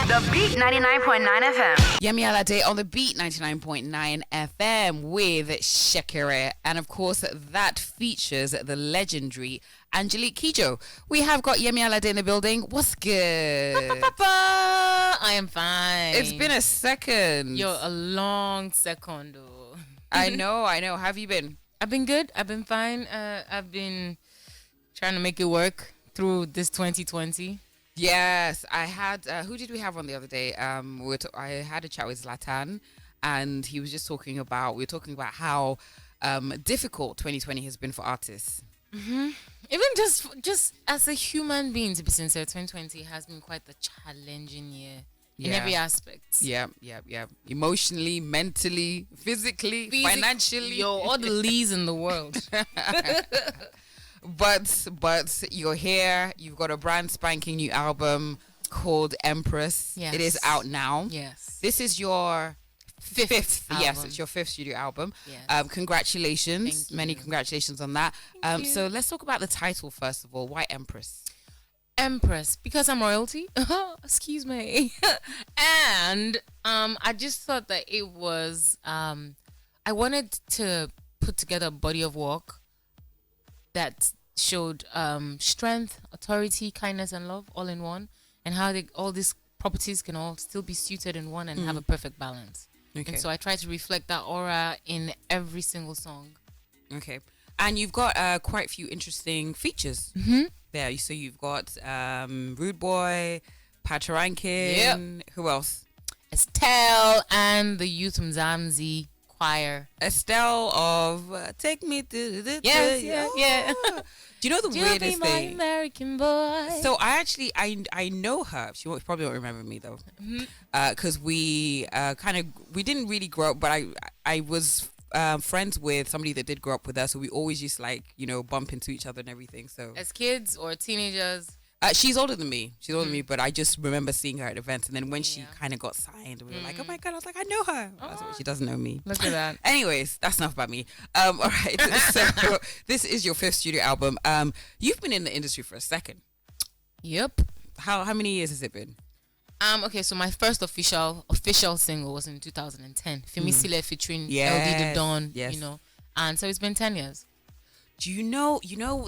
The Beat 99.9 FM. Yemi Alade on the Beat 99.9 FM with Shakira. And of course, that features the legendary Angelique Kidjo. We have got Yemi Alade in the building. What's good? I am fine. It's been a second. Yo, a long second. I know. How have you been? I've been good. I've been fine. I've been trying to make it work through this 2020. Yes, I had. Who did we have on the other day? I had a chat with Zlatan, and he was just talking about. We were talking about how difficult 2020 has been for artists. Mm-hmm. Even just as a human being, to be sincere, 2020 has been quite the challenging year in every aspect. Yeah. Emotionally, mentally, physically, financially. Yo, all the lees in the world. But you're here. You've got a brand spanking new album called Empress. Yes. It is out now. Yes. This is your fifth. album. Yes, it's your fifth studio album. Yes. Congratulations. Thank you. Many congratulations on that. So let's talk about the title first of all. Why Empress? Empress, because I'm royalty. Excuse me. And I just thought that it was I wanted to put together a body of work that showed strength, authority, kindness, and love all in one, and how all these properties can all still be suited in one and have a perfect balance. Okay. And so I try to reflect that aura in every single song. Okay. And you've got quite a few interesting features there. So you've got Rude Boy, Patoranking. Who else? Estelle and the Youth Mzamzi choir. Estelle of Take Me to the Yeah. Do you know the weirdest be my thing? American boy. So I know her. She probably won't remember me though, because we we didn't really grow up. But I was friends with somebody that did grow up with us, so we always used to bump into each other and everything. So as kids or teenagers. She's older than me. But I just remember seeing her at events, and then when she kind of got signed, we were like, "Oh my god!" I was like, "I know her." She doesn't know me. Look at that. Anyways, that's enough about me. All right. So this is your fifth studio album. You've been in the industry for a second. Yep. How many years has it been? Okay, so my first official single was in 2010. Femisile featuring LD The Dawn. Yes. And so it's been 10 years. Do you know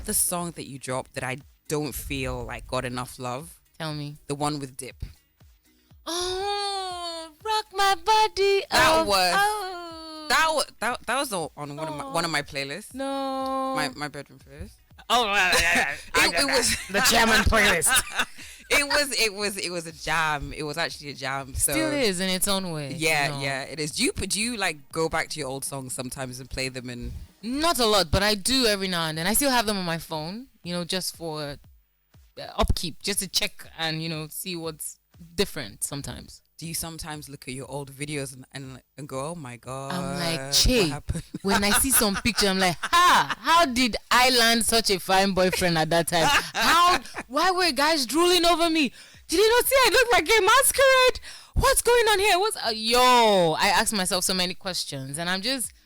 the song that you dropped that I don't feel like got enough love? Tell me. The one with Dip. Oh, rock my body. That was on one of my playlists. No. My bedroom playlist. Oh, it was the German playlist. It was a jam. It was actually a jam. So Still is in its own way. Yeah, it is. Do you like go back to your old songs sometimes and play them and? Not a lot, but I do every now and then. I still have them on my phone, just for upkeep, just to check and see what's different sometimes. Do you sometimes look at your old videos and go, oh my god? I'm like, Che, when I see some picture, I'm like, how did I land such a fine boyfriend at that time? Why were guys drooling over me? Did you not see I look like a masquerade? What's going on here? I ask myself so many questions, and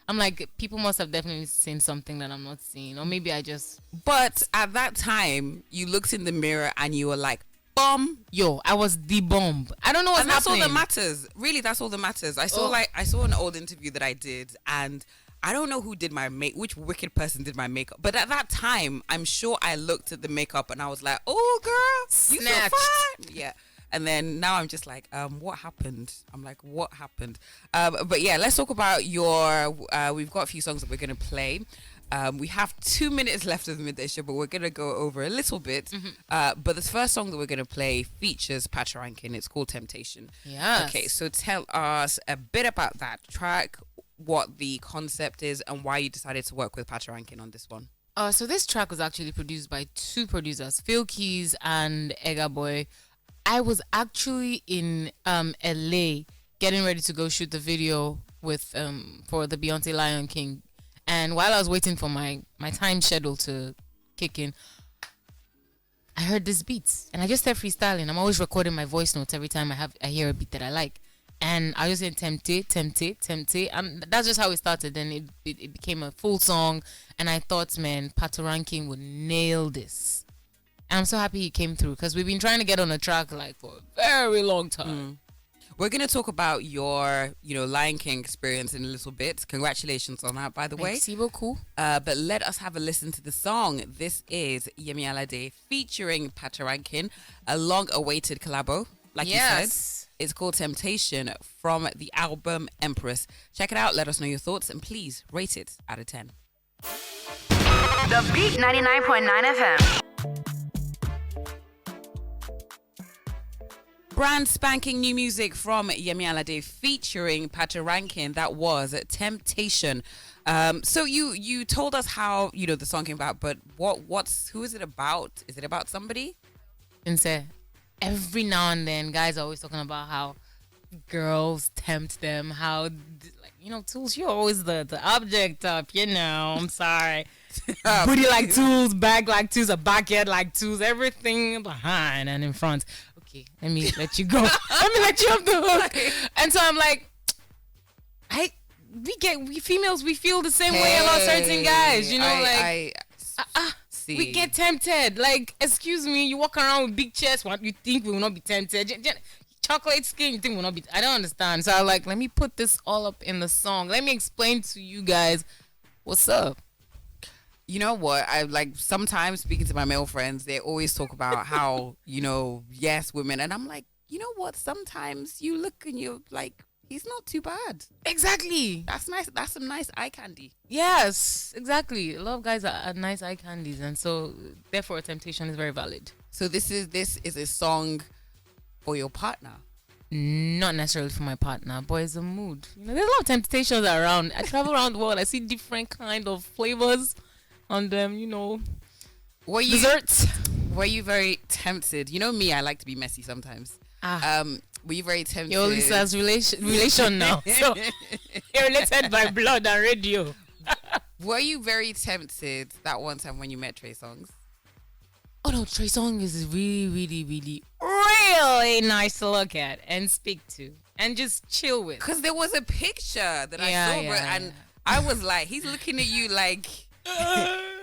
I'm like, people must have definitely seen something that I'm not seeing, or maybe I just. But at that time, you looked in the mirror and you were like, bomb. Yo, I was the bomb. I don't know what's that's happening. all that matters. Really, that's all that matters. I saw an old interview that I did, and I don't know who did my which wicked person did my makeup. But at that time, I'm sure I looked at the makeup and I was like, oh girl, you so fine. Yeah. And then now I'm just like, what happened? I'm like, what happened? But yeah, let's talk about we've got a few songs that we're going to play. We have 2 minutes left of the midday show, but we're going to go over a little bit. But the first song that we're going to play features Patoranking. It's called Temptation. Yes. Okay, so tell us a bit about that track, what the concept is, and why you decided to work with Patoranking on this one. So this track was actually produced by two producers, Phil Keys and Ega Boy. I was actually in LA getting ready to go shoot the video with for the Beyonce Lion King, and while I was waiting for my time schedule to kick in, I heard this beat and I just started freestyling. I'm always recording my voice notes every time I hear a beat that I like, and I just said tempte, and that's just how it started. And it became a full song, and I thought, man, Patoranking would nail this. And I'm so happy he came through because we've been trying to get on a track like for a very long time. We're going to talk about your, Lion King experience in a little bit. Congratulations on that, by the way. Merci beaucoup. But let us have a listen to the song. This is Yemi Alade featuring Patoranking, a long-awaited collabo, like you said. It's called Temptation from the album Empress. Check it out. Let us know your thoughts and please rate it out of 10. The Beat 99.9 FM. Brand spanking new music from Yemi Alade featuring Patoranking. That was Temptation. So you told us how the song came about, but who is it about? Is it about somebody? And say every now and then, guys are always talking about how girls tempt them. How Toolz, you're always the object of. I'm sorry. Booty like Toolz, bag like Toolz, a backhead like Toolz, everything behind and in front. Okay, let me let you go. Let me let you off the hook. And so I'm like, we females, we feel the same way about certain guys, see. We get tempted. Like, excuse me, you walk around with big chest, what you think we will not be tempted? Chocolate skin, you think we'll not be? I don't understand. So I'm like, let me put this all up in the song. Let me explain to you guys what's up. You know what? I like sometimes speaking to my male friends, they always talk about how, yes, women. And I'm like, you know what? Sometimes you look and you're like, he's not too bad. Exactly. That's nice. That's some nice eye candy. Yes, exactly. A lot of guys are nice eye candies. And so, therefore, temptation is very valid. So this is a song for your partner. Not necessarily for my partner, but it's a mood. There's a lot of temptations around. I travel around the world. I see different kind of flavors on them, desserts. Were you very tempted? You know me, I like to be messy sometimes. Were you very tempted? You're Lisa's relation now. So you're related by blood and radio. Were you very tempted that one time when you met Trey Songs? Oh no, Trey Songs is really, really, really, really nice to look at and speak to and just chill with. Because there was a picture that I saw, and I was like, he's looking at you like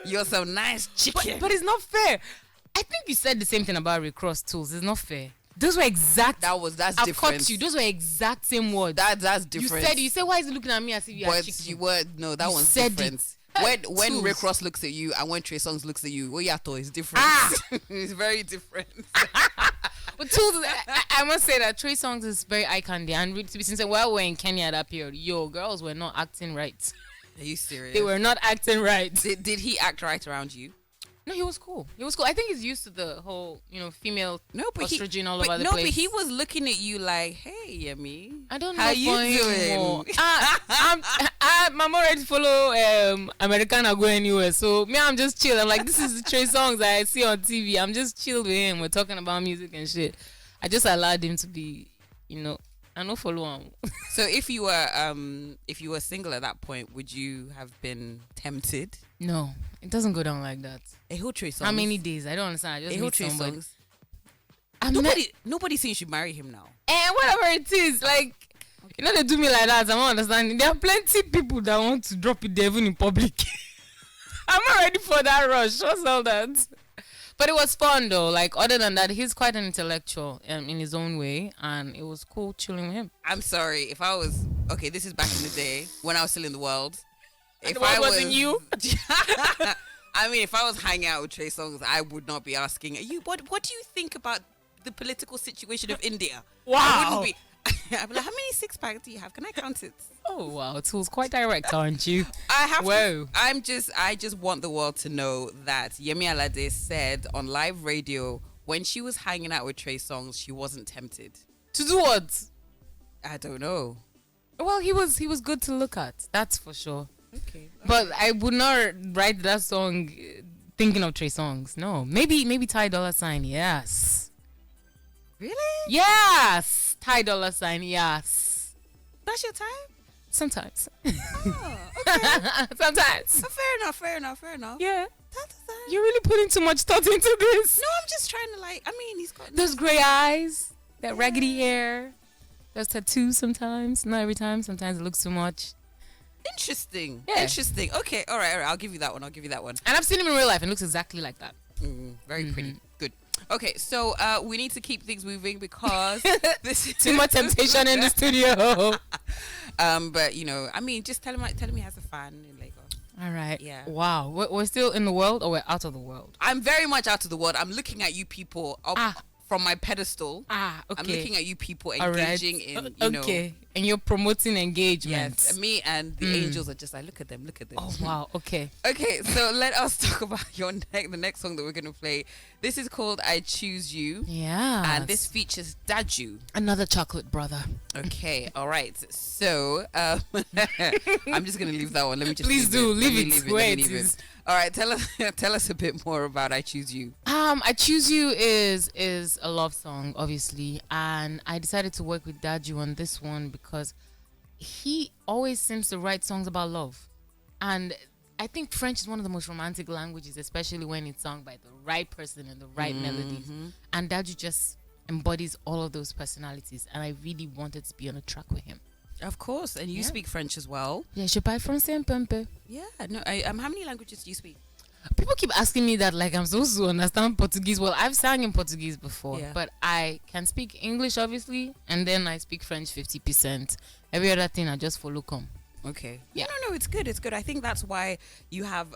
you're some nice chicken. But it's not fair. I think you said the same thing about Rick Ross Toolz. It's not fair. Those were exact. That's I've different. caught you. Those were exact same words. That's different. You said, why is he looking at me as if you are chicken? You were that You one's said different. When Rick Ross looks at you and when Trey Songs looks at you, is different. It's very different. But Toolz, I must say that Trey Songs is very eye candy. And to be sincere, while we're in Kenya at that period, girls were not acting right. Are you serious? They were not acting right. Did he act right around you? No, he was cool. I think he's used to the whole, female estrogen all over the place. No, but he was looking at you like, hey, Yemi. I don't know how you doing. I'm already follow American I go anywhere. So me, I'm just chill. I'm like, this is the Trey Songs that I see on TV. I'm just chill with him. We're talking about music and shit. I just allowed him to be, I don't follow him. So if you were single at that point, would you have been tempted? No, it doesn't go down like that. Trey Songs. How many days? I don't understand. I just need Trey somebody. Songs. Nobody thinks you marry him now. And whatever it is, like, they do me like that. I don't understand. There are plenty people that want to drop it there even in public. I'm not ready for that rush. What's all that? But it was fun though. Like, other than that, he's quite an intellectual in his own way, and it was cool chilling with him. I'm sorry if I was this is back in the day when I was still in the world. If the world wasn't you. I mean, if I was hanging out with Trey Songs, I would not be asking you. What do you think about the political situation of India? Wow. I wouldn't be. I'd be like, how many six packs do you have? Can I count it? Oh wow, Toolz quite direct, aren't you? I have Whoa. to. I just want the world to know that Yemi Alade said on live radio when she was hanging out with Trey Songs, she wasn't tempted. To do what? I don't know. Well, he was good to look at. That's for sure. Okay. But I would not write that song thinking of Trey Songs. No. Maybe TyDollaSign, yes. Really? Yes. TyDollaSign, yes. That's your time? Sometimes. Oh, okay. Sometimes. Oh, fair enough. Yeah. That's You're really putting too much thought into this. No, I'm just trying to he's got those gray eyes, that raggedy hair, those tattoos sometimes. Not every time. Sometimes it looks too much. Interesting. Yeah. Interesting. Okay. All right. I'll give you that one. And I've seen him in real life and it looks exactly like that. Very pretty. Good. Okay, so we need to keep things moving because this is Too much temptation in the studio. But I mean, just tell him he has a fan in Lagos. All right. Yeah. Wow. We're still in the world, or we're out of the world? I'm very much out of the world. I'm looking at you people up from my pedestal. Okay. I'm looking at you people All right. engaging in, Okay. And you're promoting engagement. Yes, me and the angels are just like, look at them. Oh wow. Okay. Okay, so let us talk about the next song that we're gonna play. This is called "I Choose You." Yeah. And this features Daju. Another chocolate brother. Okay, all right. So I'm just gonna leave that one. Let me just Please leave do it. leave Let it. me leave Where Let me it leave is. it. All right, tell us a bit more about "I Choose You." I Choose You is a love song, obviously, and I decided to work with Daju on this one because he always seems to write songs about love, and I think French is one of the most romantic languages, especially when it's sung by the right person and the right melodies. And Daju just embodies all of those personalities, and I really wanted to be on a track with him. Of course, and you speak French as well. Yeah, je parle français un peu. Yeah, no. How many languages do you speak? People keep asking me that, like I'm supposed to understand Portuguese. Well, I've sang in Portuguese before, but I can speak English, obviously, and then I speak French 50%. Every other thing I just follow come. Okay. Yeah. No, it's good. It's good. I think that's why you have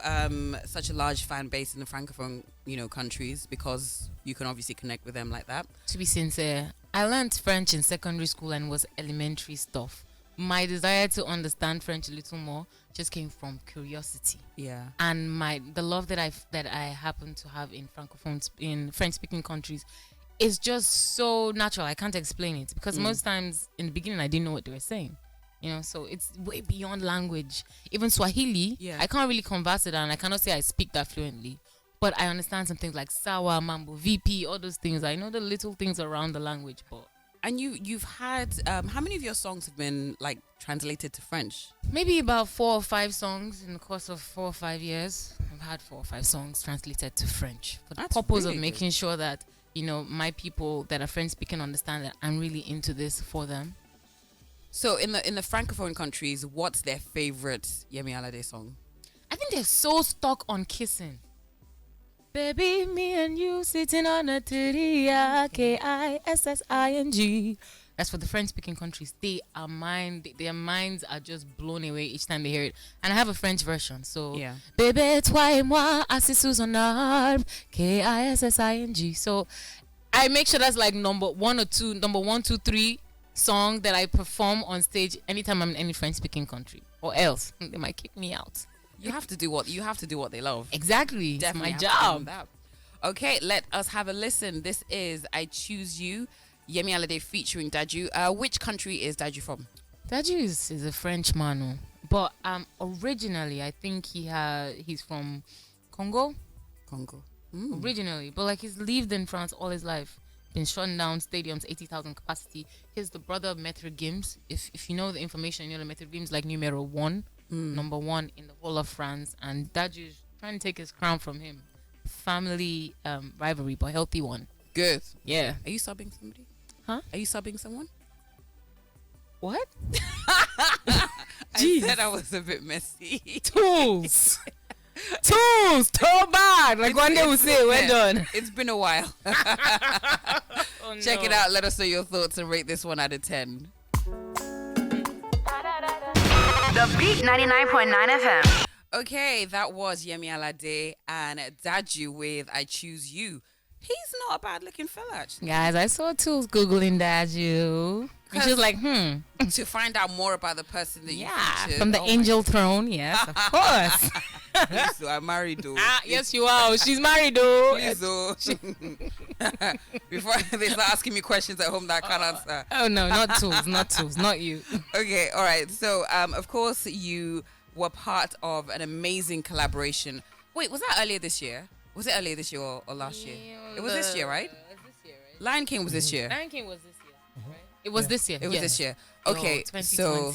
such a large fan base in the francophone, countries, because you can obviously connect with them like that. To be sincere, I learned French in secondary school and was elementary stuff. My desire to understand French a little more just came from curiosity. Yeah. And the love that I happen to have in French speaking countries is just so natural. I can't explain it because most times in the beginning I didn't know what they were saying. So it's way beyond language. Even Swahili, I can't really converse it, and I cannot say I speak that fluently. But I understand some things like Sawa, Mambo, VP, all those things. I know the little things around the language, but. And you've had how many of your songs have been like translated to French? Maybe about 4 or 5 songs in the course of 4 or 5 years. I've had 4 or 5 songs translated to French for the purpose of making sure that my people that are French speaking understand that I'm really into this for them. So in the francophone countries, what's their favorite Yemi Alade song? I think they're so stuck on kissing. Baby, me and you sitting on a titty, KISSING. That's for the French-speaking countries. Their minds are just blown away each time they hear it. And I have a French version, so Bébé, toi et moi, assis sous un arbre, KISSING. So I make sure that's like number 1, 2, 3 song that I perform on stage anytime I'm in any French-speaking country, or else they might kick me out. You have to do what they love. Exactly. Definitely it's my job. Okay, let us have a listen. This is "I Choose You," Yemi Alade featuring Daju. Which country is Daju from? Daju is a French man, but originally I think he's from Congo. Originally, but like he's lived in France all his life. Been shutting down stadiums, 80,000 capacity. He's the brother of Maître Gims. If you know the information, the Maître Gims like numero 1. Number 1 in the whole of France, and Daju's trying to take his crown from him. Family rivalry, but healthy one. Good. Yeah. Are you subbing somebody? Huh? Are you subbing someone? What? I said I was a bit messy. Toolz, so bad. Like one day we'll say we're done. It's been a while. Check it out. Let us know your thoughts and rate this one out of 10. The Beat 99.9 FM. Okay, that was Yemi Alade and Daju with "I Choose You." He's not a bad looking fella, actually. Guys, I saw Toolz Googling Daju. And she was like, To find out more about the person that you featured. From the angel throne, yes, of course. So I'm married, though. Yes, you are. She's married, though. Please, though. Before they start asking me questions at home that I can't answer. Oh, no, not Toolz, not you. Okay, all right. So, of course, you were part of an amazing collaboration. Wait, was that earlier this year? Was it earlier this year or last year? It was this year, right? This year, right? Lion King was this year. Lion King was this year, right? It was this year. It was this year. Okay, so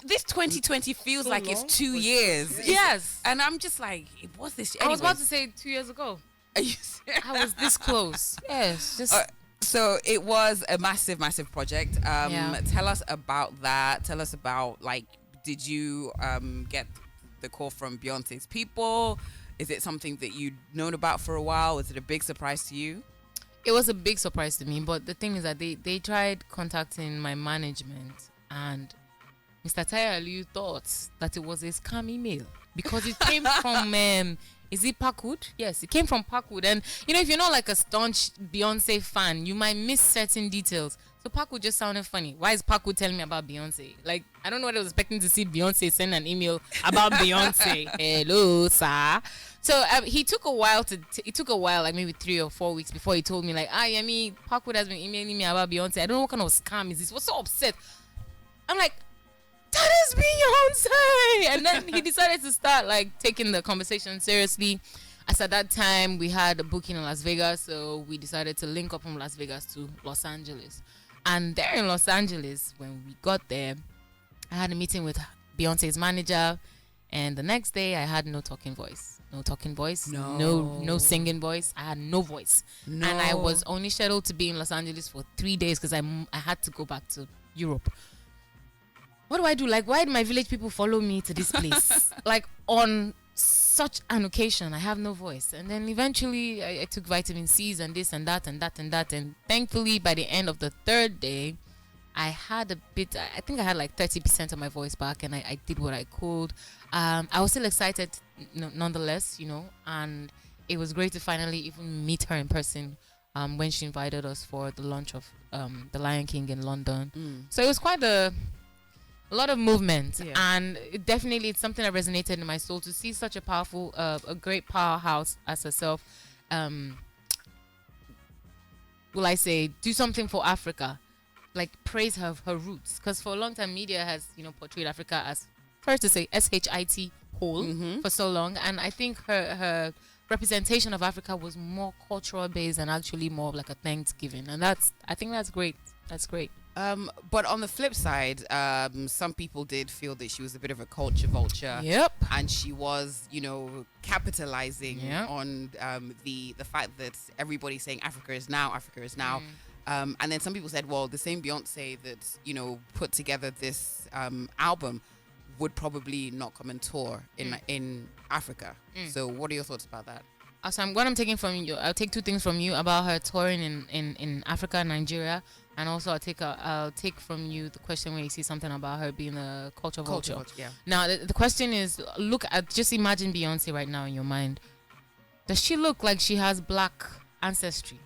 this 2020 feels like it's 2 years. Yes. And I'm just like, it was this year. I was about to say 2 years ago. Are you serious? I was this close. Yes. Just so it was a massive, massive project. Tell us about that. Tell us about, like, did you get the call from Beyonce's people? Is it something that you'd known about for a while? Was it a big surprise to you? It was a big surprise to me, but the thing is that they tried contacting my management, and Mr. Tayalu thought that it was a scam email because it came from is it Parkwood? Yes, it came from Parkwood. And if you're not like a staunch Beyonce fan, you might miss certain details. So Parkwood just sounded funny. Why is Parkwood telling me about Beyonce? Like, I don't know what I was expecting to see Beyonce send an email about Beyonce. Hello, sir. So he took a while it took a while, like maybe 3 or 4 weeks before he told me like, Yemi, Parkwood has been emailing me about Beyonce. I don't know what kind of scam is this. What's so upset? I'm like, that is Beyonce. And then he decided to start like taking the conversation seriously. As at that time, we had a booking in Las Vegas, so we decided to link up from Las Vegas to Los Angeles. And there in Los Angeles, when we got there, I had a meeting with Beyonce's manager, and the next day I had no talking voice. No singing voice. I had no voice. And I was only scheduled to be in Los Angeles for 3 days because I had to go back to Europe. What do I do? Like, why do my village people follow me to this place? Like, on such an occasion, I have no voice. And then eventually I took vitamin C's and this and that and that and that. And thankfully, by the end of the 3rd day, I had a bit, I think I had like 30% of my voice back, and I did what I could. I was still excited nonetheless, and it was great to finally even meet her in person when she invited us for the launch of The Lion King in London. So it was quite a lot of movement, and it's something that resonated in my soul to see such a powerful, a great powerhouse as herself. Will I say, do something for Africa, like praise her roots, because for a long time media has portrayed Africa as, first to say, shit whole for so long, and I think her representation of Africa was more cultural based and actually more of like a Thanksgiving, and I think that's great. That's great. But on the flip side, some people did feel that she was a bit of a culture vulture. Yep. And she was, capitalizing on the fact that everybody's saying Africa is now. And then some people said, well, the same Beyonce that, put together this album would probably not come and tour in Africa. So what are your thoughts about that? Awesome. What I'm taking from you, I'll take 2 things from you about her touring in Africa and Nigeria, and also I'll take from you the question where you see something about her being a culture vulture. Yeah. Now the question is, just imagine Beyonce right now in your mind. Does she look like she has black ancestry?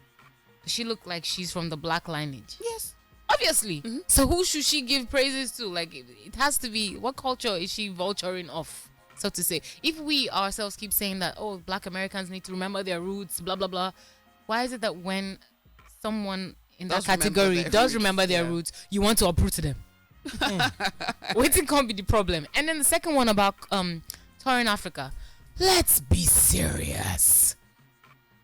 Does she look like she's from the black lineage? Yes. Obviously. So who should she give praises to? Like, it has to be, what culture is she vulturing off, so to say? If we ourselves keep saying that, black Americans need to remember their roots, blah blah blah, why is it that when someone in that category does remember their roots, you want to uproot them? Waiting can't be the problem. And then the second one about touring Africa. Let's be serious.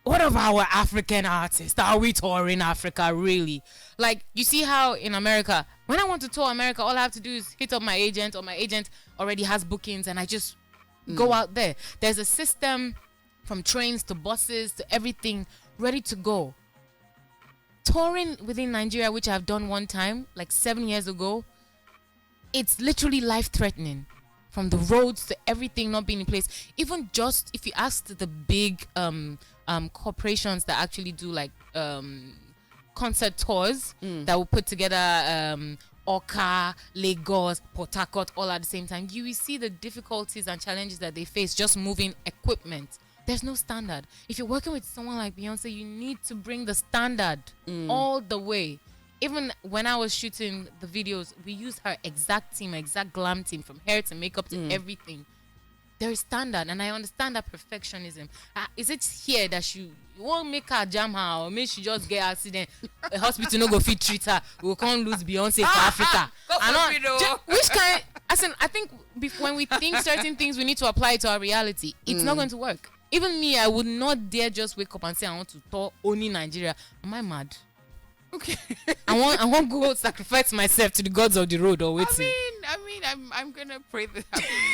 What of our African artists? Are we touring Africa, really? Like, you see how in America, when I want to tour America, all I have to do is hit up my agent, or my agent already has bookings, and I just go out there. There's a system from trains to buses to everything ready to go. Touring within Nigeria, which I've done one time, like 7 years ago, it's literally life-threatening. From the roads to everything not being in place. Even just if you ask the big corporations that actually do like concert tours that will put together Oka, Lagos, Port Harcourt all at the same time, you will see the difficulties and challenges that they face just moving equipment. There's no standard. If you're working with someone like Beyonce, you need to bring the standard all the way. Even when I was shooting the videos, we used her exact team, exact glam team, from hair to makeup to everything. There is standard, and I understand that perfectionism. Is it here that you won't make her jam her, or make she just get accident? A hospital no go fit treat her. We can't lose Beyonce for Africa. Which kind? I think when we think certain things, we need to apply it to our reality. It's not going to work. Even me, I would not dare just wake up and say I want to tour only Nigeria. Am I mad? Okay. I want to go sacrifice myself to the gods of the road or waiting. I mean, I'm gonna pray that.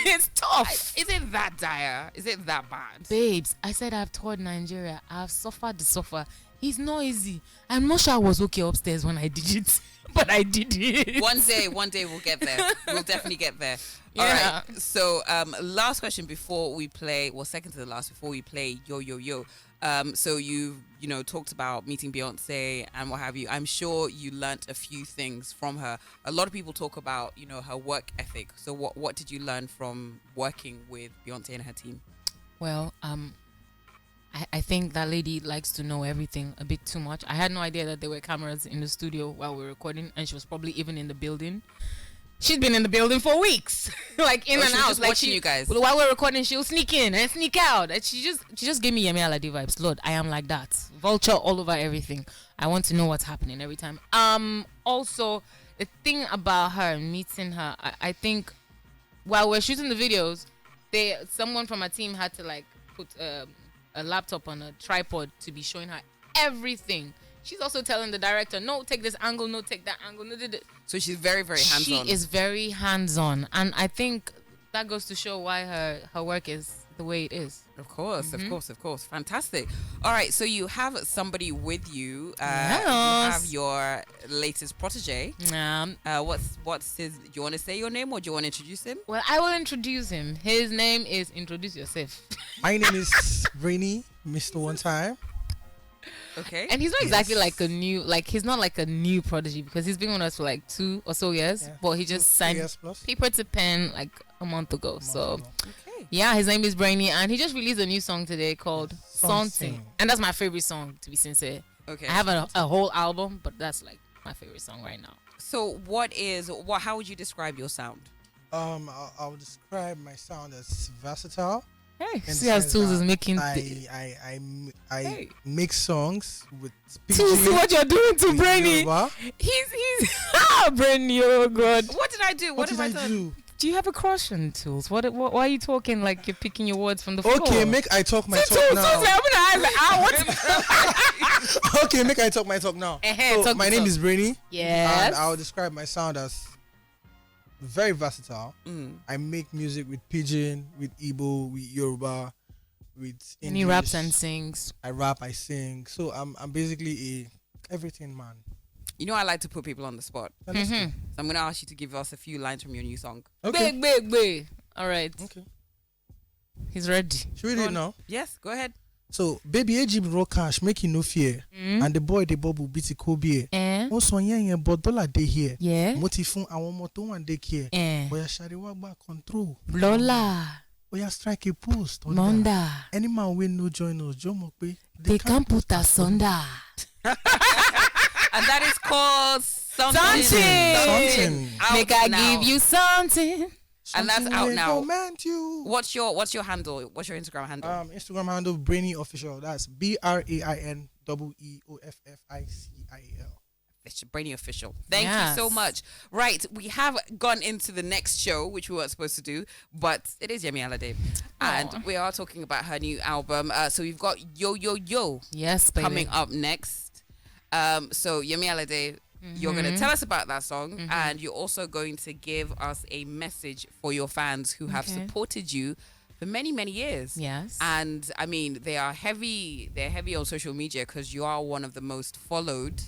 It's tough. Is it that dire? Is it that bad? Babes, I said I've toured Nigeria. I've suffered the suffer. It's not easy. I'm not sure I was okay upstairs when I did it. but I did it. One day we'll get there. We'll definitely get there. All Yeah. right. So, last question before we play. Well, second to the last before we play Yo Yo Yo. So you talked about meeting Beyonce and what have you. I'm sure you learnt a few things from her. A lot of people talk about her work ethic. So what did you learn from working with Beyonce and her team? Well, I think that lady likes to know everything a bit too much. I had no idea that there were cameras in the studio while we were recording, and she was probably even in the building. She'd been in the building for weeks, like in and out. Just watching you guys. While we're recording, she'll sneak in and sneak out. And she just gave me Yemi Alade vibes. Lord, I am like that. Vulture all over everything. I want to know what's happening every time. Also, the thing about her, meeting her, I think while we're shooting the videos, someone from our team had to like put a laptop on a tripod to be showing her everything. She's also telling the director, no, take this angle, no, take that angle. No, So she's very, very hands-on. She is very hands-on. And I think that goes to show why her work is the way it is. Of course. Fantastic. All right, so you have somebody with you. Yes. You have your latest protege. What's his... Do you want to say your name or do you want to introduce him? Well, I will introduce him. His name is... Introduce yourself. My name is Brainy, Mr. One Time. Okay. And he's not exactly like a new... Like, he's not like a new prodigy because he's been with us for like 2 or so years. Yeah. But he just signed paper to pen like a month ago. Okay. Yeah, his name is Brainy, and he just released a new song today called Something. And that's my favorite song, to be sincere. Okay. I have a whole album, but that's like my favorite song right now. So how would you describe your sound? I'll describe my sound as versatile. Hey, see how Toolz is making... I make songs with... Toolz, see what you're doing to Brainy. He's... Brainy, oh God. What did I do? What did I do? Do you have a crush on Toolz? Why are you talking like you're picking your words from the floor? Okay, make I talk my talk now. Okay, make I talk my talk now. So my name is Brainy. Yes. And I'll describe my sound as very versatile. I make music with Pidgin, with Igbo, with Yoruba, with English. And he raps and sings. I rap, I sing. So I'm basically a everything man. I like to put people on the spot. So I'm going to ask you to give us a few lines from your new song. Okay. Big. All right. Okay. He's ready. Should we do it now? Yes, go ahead. So, baby, Egypt raw cash, make you no fear. And the boy, the bubble, beat it Kobe. Also, yeah, but dollar day here. Yeah. Motifun, I want more to one day here. Oya shariwa back control. Lola. Oya strike a post. Monda. Any man will no join us. Jomope. They can't put us under. And that is called Something. Make I give you something. And that's out now. You. What's your handle? What's your Instagram handle? Instagram handle Brainy Official. That's BrainEeofficial. Brainy Official. Thank you so much. Right, we have gone into the next show, which we weren't supposed to do, but it is Yemi Alade, and we are talking about her new album. So we've got Yo Yo Yo. Yes, baby. Coming up next. So Yemi Alade, you're going to tell us about that song, and you're also going to give us a message for your fans who have supported you for many, many years. Yes. And I mean, they're heavy on social media because you are one of the most followed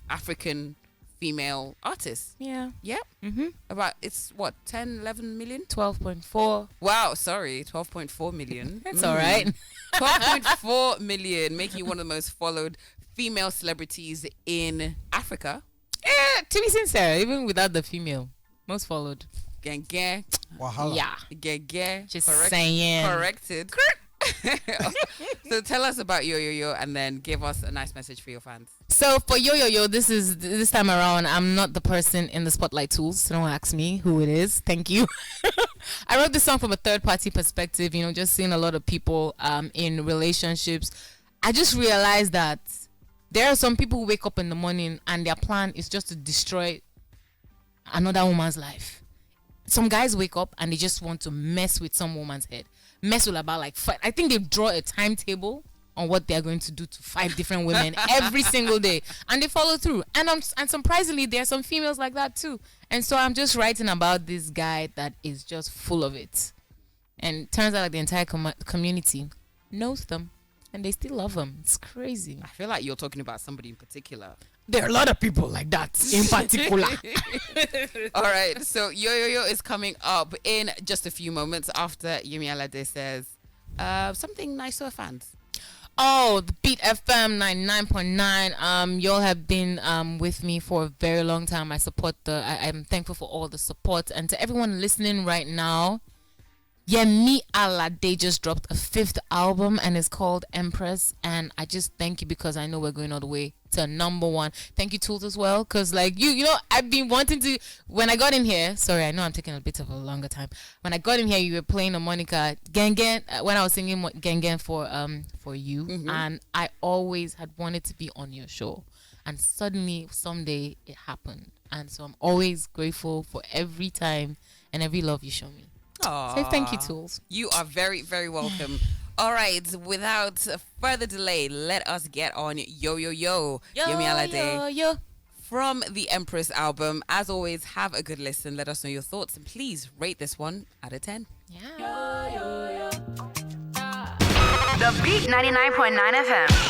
African female artists. Yeah. Yep. About, it's what, 10, 11 million? 12.4. Wow, sorry, 12.4 million. It's all right. 12.4 million, making you one of the most followed female celebrities in Africa. To be sincere, even without the female, most followed. Gang gang. Wahala. Yeah. Gang gang. Just saying. Corrected. So tell us about Yo Yo Yo and then give us a nice message for your fans. So for Yo Yo Yo, this time around, I'm not the person in the spotlight Toolz. So don't ask me who it is. Thank you. I wrote this song from a third party perspective, just seeing a lot of people in relationships. I just realized that there are some people who wake up in the morning and their plan is just to destroy another woman's life. Some guys wake up and they just want to mess with some woman's head. Mess with about like 5. I think they draw a timetable on what they're going to do to 5 different women every single day. And they follow through. And surprisingly, there are some females like that too. And so I'm just writing about this guy that is just full of it. And turns out like the entire community knows them. And they still love him. It's crazy. I feel like you're talking about somebody in particular. there are a lot of people like that in particular. All right, so Yo Yo Yo is coming up in just a few moments after Yemi Alade says something nice to her fans. Oh, the Beat FM 99.9. Y'all have been with me for a very long time. I'm thankful for all the support. And to everyone listening right now, Yemi Alade just dropped a 5th album and it's called Empress. And I just thank you because I know we're going all the way to #1. Thank you, Toolz, as well. Because, like, you know, I've been wanting to... When I got in here... Sorry, I know I'm taking a bit of a longer time. When I got in here, you were playing a Monica Gang Gang. When I was singing Gang Gang for you. Mm-hmm. And I always had wanted to be on your show. And suddenly, someday, it happened. And so I'm always grateful for every time and every love you show me. Aww. So thank you, Toolz. You are very, very welcome. All right, without further delay, let us get on Yo Yo Yo. Yemi Alade. Yo, yo. From the Empress album. As always, have a good listen. Let us know your thoughts. And please rate this one out of 10. Yeah. The Beat 99.9 FM.